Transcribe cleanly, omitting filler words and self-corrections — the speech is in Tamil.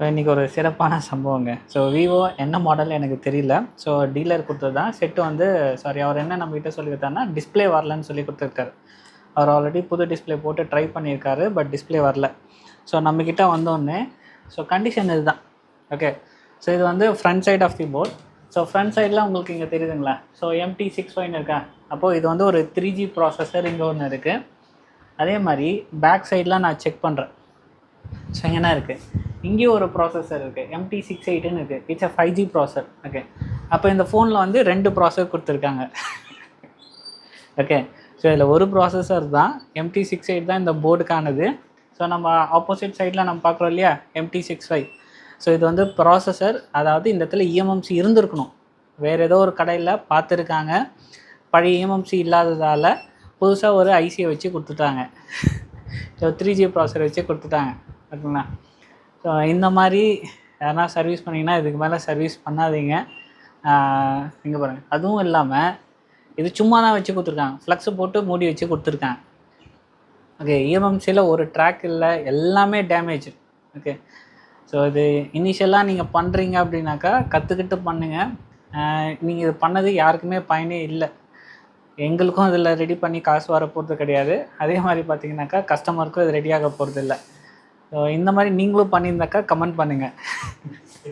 இன்றைக்கி ஒரு சிறப்பான சம்பவங்க. ஸோ விவோ என்ன மாடல் எனக்கு தெரியல. ஸோ டீலர் கொடுத்தது தான் செட்டு வந்து சாரி அவர் என்ன நம்மகிட்ட சொல்லியிருக்காருன்னா டிஸ்பிளே வரலன்னு சொல்லி கொடுத்துருக்காரு. அவர் ஆல்ரெடி புது டிஸ்பிளே போட்டு ட்ரை பண்ணியிருக்காரு. பட் டிஸ்பிளே வரல. ஸோ நம்மக்கிட்ட வந்தோடனே ஸோ கண்டிஷன் இதுதான். ஓகே. ஸோ இது வந்து front side of the board. So front சைடில் உங்களுக்கு இங்கே தெரியுதுங்களா? ஸோ MT65 இருக்கா? அப்போது இது வந்து ஒரு 3G ப்ராசஸர் இங்கே ஒன்று இருக்குது. அதே மாதிரி பேக் சைடில் நான் செக் பண்ணுறேன். ஸோ என்ன இருக்குது, இங்கேயும் ஒரு ப்ராசஸர் இருக்குது, MT68ன்னு இருக்குது. It's 5G processor. ஓகே. அப்போ இந்த ஃபோனில் வந்து 2 ப்ராசஸர் கொடுத்துருக்காங்க. ஓகே. ஸோ இதில் ஒரு ப்ராசஸர் தான், MT68 தான் இந்த போர்டுக்கானது. ஸோ நம்ம ஆப்போசிட் சைடில் நம்ம பார்க்குறோம் இல்லையா, MT65. ஸோ இது வந்து ப்ராசஸர், அதாவது இந்த இடத்துல EMMC இருந்திருக்கணும். வேறு ஏதோ ஒரு கடையில் பார்த்துருக்காங்க, பழைய EMMC இல்லாததால் புதுசாக ஒரு ஐசியை வச்சு கொடுத்துட்டாங்க. ஸோ 3G ப்ராசஸர் வச்சு கொடுத்துட்டாங்க. ஓகேங்களா? ஸோ இந்த மாதிரி யாருனா சர்வீஸ் பண்ணிங்கன்னா இதுக்கு மேலே சர்வீஸ் பண்ணாதீங்க. இங்கே பாருங்கள். அதுவும் இல்லாமல் இது சும்மா தான் வச்சு கொடுத்துருக்காங்க, ஃப்ளக்ஸு போட்டு மூடி வச்சு கொடுத்துருக்காங்க. ஓகே. EMMCயில் ஒரு ட்ராக் இல்லை, எல்லாமே டேமேஜ். ஓகே. ஸோ இது இனிஷியலாக நீங்கள் பண்ணுறீங்க அப்படின்னாக்கா கற்றுக்கிட்டு பண்ணுங்கள். நீங்கள் இது பண்ணது யாருக்குமே பயனே இல்லை. எங்களுக்கும் இதில் ரெடி பண்ணி காசு வர போகிறது கிடையாது. அதே மாதிரி பார்த்தீங்கன்னாக்கா கஸ்டமருக்கும் இது ரெடியாக போகிறது இல்லை. ஸோ இந்த மாதிரி நீங்களும் பண்ணியிருந்தாக்கா கமெண்ட் பண்ணுங்கள்.